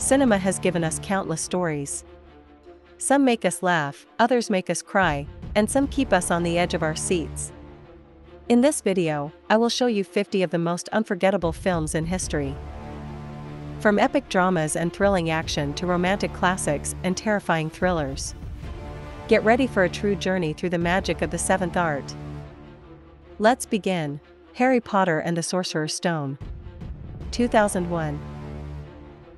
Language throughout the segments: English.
Cinema has given us countless stories. Some make us laugh, others make us cry, and some keep us on the edge of our seats. In this video, I will show you 50 of the most unforgettable films in history. From epic dramas and thrilling action to romantic classics and terrifying thrillers. Get ready for a true journey through the magic of the seventh art. Let's begin. Harry Potter and the Sorcerer's Stone. 2001.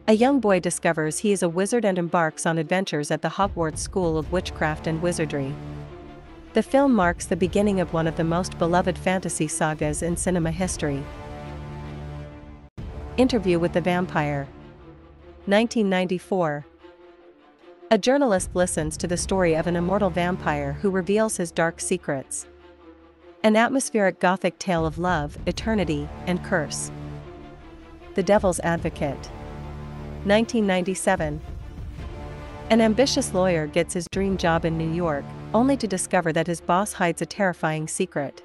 A young boy discovers he is a wizard and embarks on adventures at the Hogwarts School of Witchcraft and Wizardry. The film marks the beginning of one of the most beloved fantasy sagas in cinema history. Interview with the Vampire. 1994. A journalist listens to the story of an immortal vampire who reveals his dark secrets. An atmospheric gothic tale of love, eternity, and curse. The Devil's Advocate. 1997. An ambitious lawyer gets his dream job in New York, only to discover that his boss hides a terrifying secret.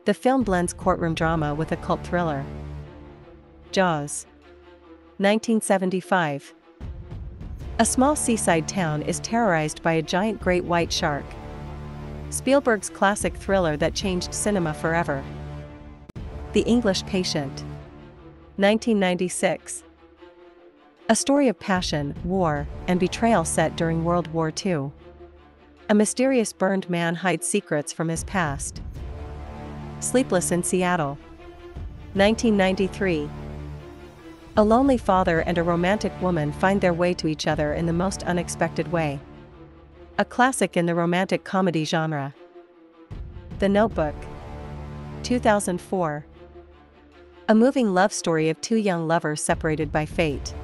The film blends courtroom drama with a cult thriller. Jaws. 1975. A small seaside town is terrorized by a giant great white shark. Spielberg's classic thriller that changed cinema forever. The English Patient. 1996. A story of passion, war, and betrayal set during World War II. A mysterious burned man hides secrets from his past. Sleepless in Seattle. 1993. A lonely father and a romantic woman find their way to each other in the most unexpected way. A classic in the romantic comedy genre. The Notebook. 2004. A moving love story of two young lovers separated by fate.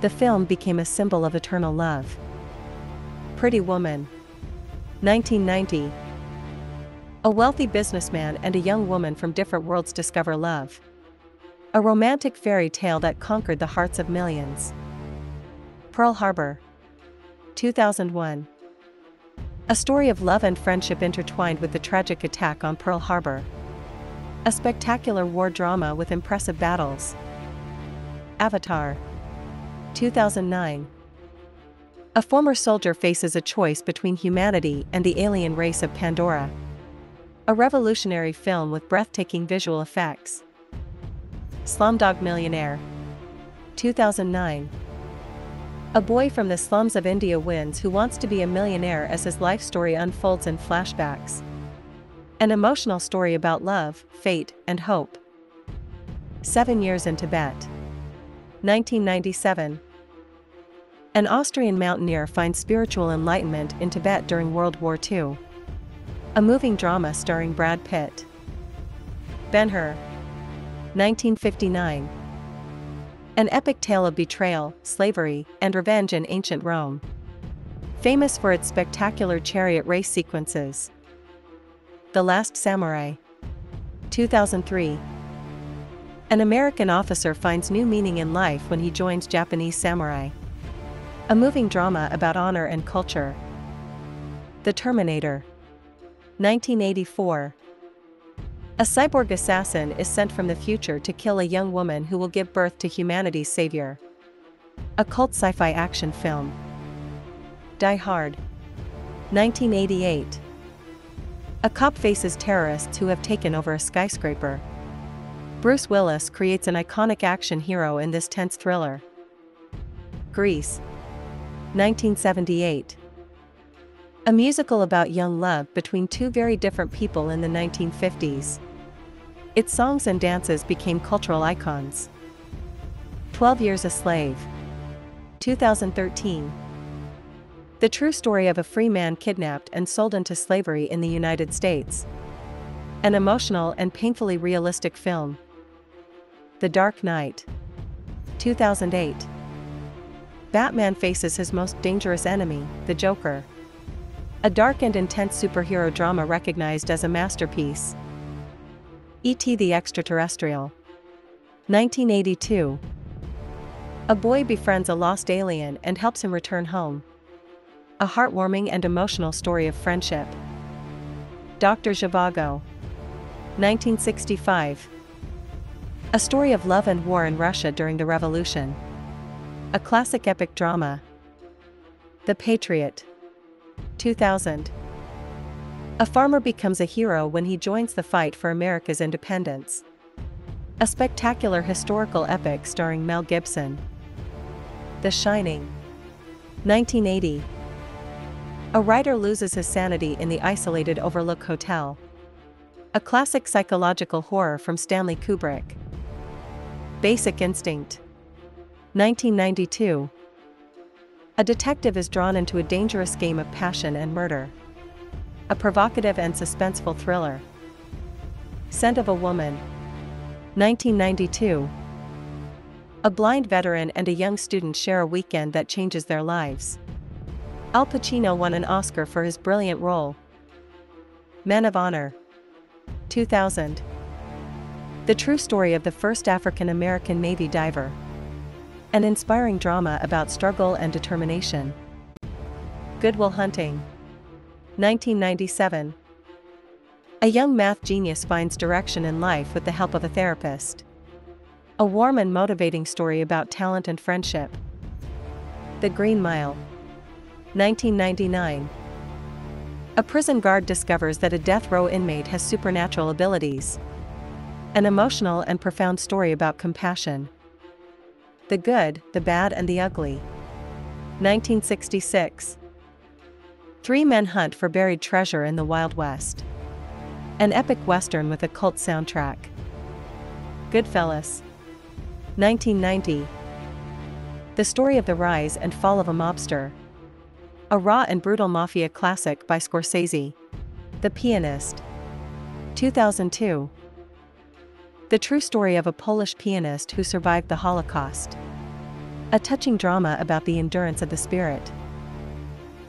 The film became a symbol of eternal love. Pretty Woman. 1990. A wealthy businessman and a young woman from different worlds discover love. A romantic fairy tale that conquered the hearts of millions. Pearl Harbor. 2001. A story of love and friendship intertwined with the tragic attack on Pearl Harbor. A spectacular war drama with impressive battles. Avatar. 2009. A former soldier faces a choice between humanity and the alien race of Pandora. A revolutionary film with breathtaking visual effects. Slumdog Millionaire. 2009. A boy from the slums of India wins who wants to be a millionaire as his life story unfolds in flashbacks. An emotional story about love, fate, and hope. 7 Years in Tibet. 1997. An Austrian mountaineer finds spiritual enlightenment in Tibet during World War II. A moving drama starring Brad Pitt. Ben-Hur. 1959. An epic tale of betrayal, slavery, and revenge in ancient Rome. Famous for its spectacular chariot race sequences. The Last Samurai. 2003. An American officer finds new meaning in life when he joins Japanese samurai. A moving drama about honor and culture. The Terminator. 1984. A cyborg assassin is sent from the future to kill a young woman who will give birth to humanity's savior. A cult sci-fi action film. Die Hard. 1988. A cop faces terrorists who have taken over a skyscraper. Bruce Willis creates an iconic action hero in this tense thriller. Grease. 1978. A musical about young love between two very different people in the 1950s. Its songs and dances became cultural icons. 12 Years a Slave. 2013. The true story of a free man kidnapped and sold into slavery in the United States. An emotional and painfully realistic film. The Dark Knight. 2008. Batman faces his most dangerous enemy, the Joker. A dark and intense superhero drama recognized as a masterpiece. E.T. the Extraterrestrial. 1982. A boy befriends a lost alien and helps him return home. A heartwarming and emotional story of friendship. Dr. Zhivago. 1965. A story of love and war in Russia during the Revolution. A classic epic drama. The Patriot. 2000. A farmer becomes a hero when he joins the fight for America's independence. A spectacular historical epic starring Mel Gibson. The Shining. 1980. A writer loses his sanity in the isolated Overlook Hotel. A classic psychological horror from Stanley Kubrick. Basic Instinct. 1992. A detective is drawn into a dangerous game of passion and murder. A provocative and suspenseful thriller. Scent of a Woman. 1992. A blind veteran and a young student share a weekend that changes their lives. Al Pacino won an Oscar for his brilliant role. Men of Honor. 2000. The true story of the first African-American Navy diver. An inspiring drama about struggle and determination. Good Will Hunting. 1997. A young math genius finds direction in life with the help of a therapist. A warm and motivating story about talent and friendship. The Green Mile. 1999. A prison guard discovers that a death row inmate has supernatural abilities. An emotional and profound story about compassion. The Good, the Bad and the Ugly. 1966. Three men hunt for buried treasure in the Wild West. An epic western with a cult soundtrack. Goodfellas. 1990. The story of the rise and fall of a mobster. A raw and brutal mafia classic by Scorsese. The Pianist. 2002. The true story of a Polish pianist who survived the Holocaust. A touching drama about the endurance of the spirit.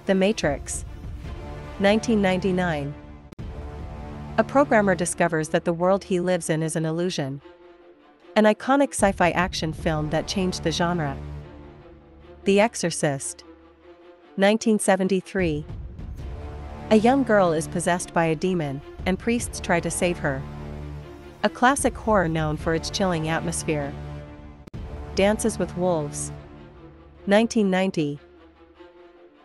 The Matrix. 1999. A programmer discovers that the world he lives in is an illusion. An iconic sci-fi action film that changed the genre. The Exorcist. 1973. A young girl is possessed by a demon, and priests try to save her. A classic horror known for its chilling atmosphere. Dances with Wolves. 1990.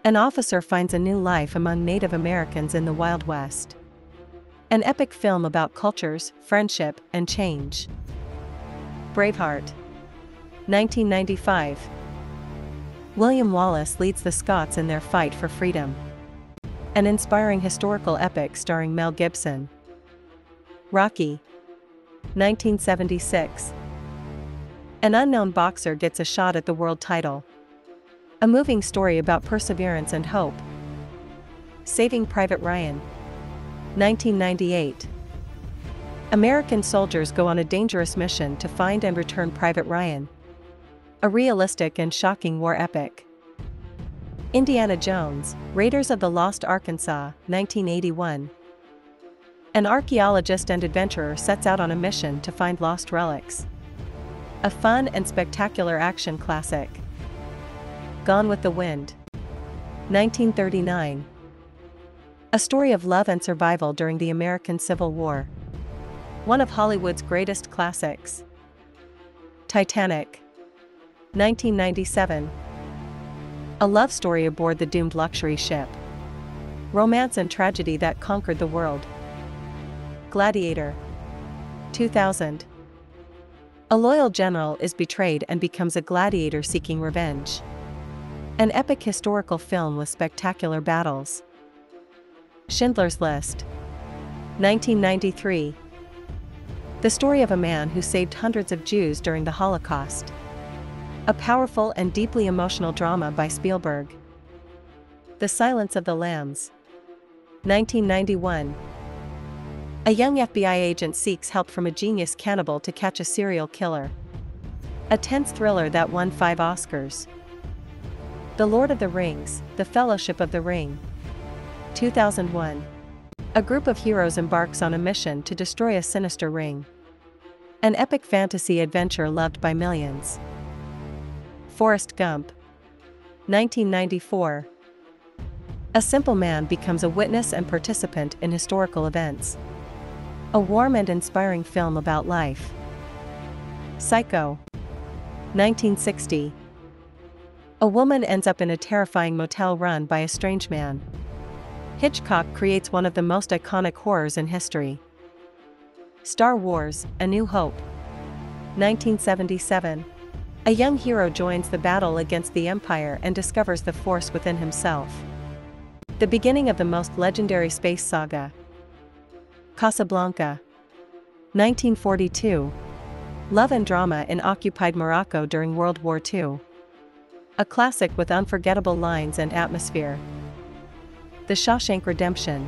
An officer finds a new life among Native Americans in the Wild West. An epic film about cultures, friendship, and change. Braveheart. 1995. William Wallace leads the Scots in their fight for freedom. An inspiring historical epic starring Mel Gibson. Rocky. 1976. An unknown boxer gets a shot at the world title. A moving story about perseverance and hope. Saving Private Ryan. 1998. American soldiers go on a dangerous mission to find and return Private Ryan. A realistic and shocking war epic. Indiana Jones, Raiders of the Lost Arkansas, 1981. An archaeologist and adventurer sets out on a mission to find lost relics. A fun and spectacular action classic. Gone with the Wind. 1939. A story of love and survival during the American Civil War. One of Hollywood's greatest classics. Titanic. 1997. A love story aboard the doomed luxury ship. Romance and tragedy that conquered the world. Gladiator. 2000. A loyal general is betrayed and becomes a gladiator seeking revenge. An epic historical film with spectacular battles. Schindler's List. 1993. The story of a man who saved hundreds of Jews during the Holocaust. A powerful and deeply emotional drama by Spielberg. The Silence of the Lambs. 1991. A young FBI agent seeks help from a genius cannibal to catch a serial killer. A tense thriller that won 5 Oscars. The Lord of the Rings, The Fellowship of the Ring. 2001. A group of heroes embarks on a mission to destroy a sinister ring. An epic fantasy adventure loved by millions. Forrest Gump. 1994. A simple man becomes a witness and participant in historical events. A warm and inspiring film about life. Psycho. 1960. A woman ends up in a terrifying motel run by a strange man. Hitchcock creates one of the most iconic horrors in history. Star Wars: A New Hope. 1977. A young hero joins the battle against the Empire and discovers the Force within himself. The beginning of the most legendary space saga. Casablanca. 1942. Love and drama in occupied Morocco during World War II. A classic with unforgettable lines and atmosphere. The Shawshank Redemption.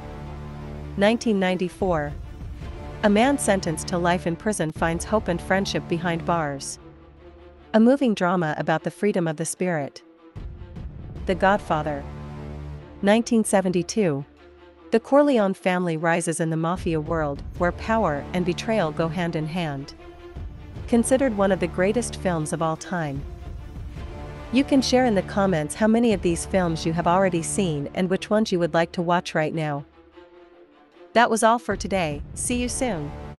1994. A man sentenced to life in prison finds hope and friendship behind bars. A moving drama about the freedom of the spirit. The Godfather. 1972. The Corleone family rises in the mafia world, where power and betrayal go hand in hand. Considered one of the greatest films of all time. You can share in the comments how many of these films you have already seen and which ones you would like to watch right now. That was all for today. See you soon.